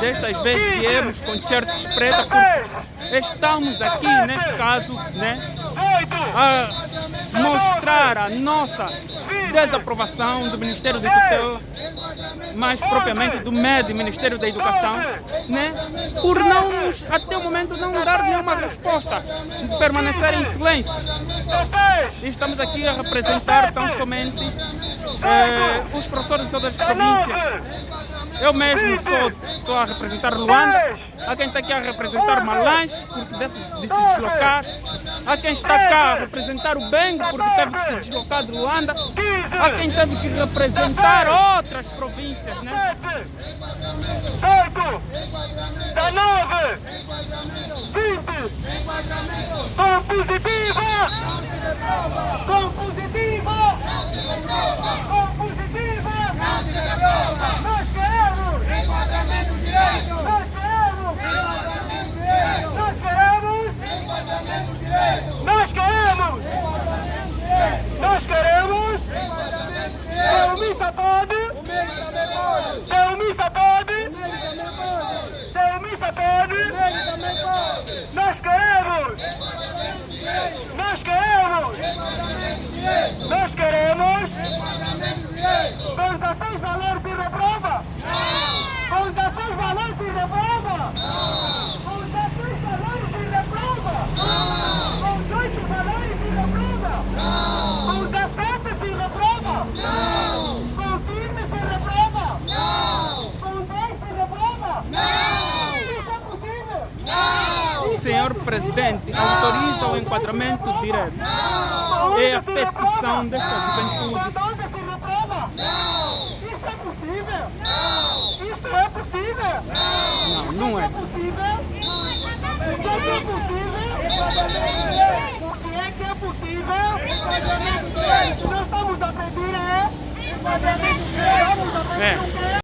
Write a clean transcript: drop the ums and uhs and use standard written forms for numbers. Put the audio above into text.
Destas vezes viemos com t-shirts pretas porque estamos aqui, neste caso, a mostrar a nossa desaprovação do Ministério da Tutela, mais propriamente do MED, Ministério da Educação, por até o momento, não dar nenhuma resposta, permanecer em silêncio. E estamos aqui a representar tão somente os professores de todas as províncias. Eu mesmo estou a representar Luanda, há quem está aqui a representar Malange, porque deve de se deslocar, há quem está cá a representar o Bengue, porque teve de se deslocar de Luanda, há quem teve que representar outras províncias, 8, 19, 20, com positiva! Com positiva! Com positiva! Nós queremos! Enquadramento direito! Nós queremos! Enquadramento direito! Nós queremos! Enquadramento direito! Nós queremos! Nós queremos! Enquadramento Se direito! o missa pode! O MED também pode! Se o missa pode! O MED também pode! Se o missa pode! O MED também pode! Nós queremos! Enquadramento direito! Nós queremos! Enquadramento direito! Nós queremos! Enquadramento direito! Com 16 valores de reprova! Com 16 valores de reprova! Com 16 valores de reprova! Com 8 valores de reprova! Com 17 de reprova! Com 15 de reprova! Com 10 de reprova! Isso é possível! Senhor Presidente, autoriza o enquadramento direto. É a petição desta juventude. Com 11 se reprova! Isso é possível! Isso é possível! Não é. Isso é possível! Isso é possível! O que é possível? Enquadramento direito! Nós estamos a pedir Enquadramento direito! Estamos a pedir o quê?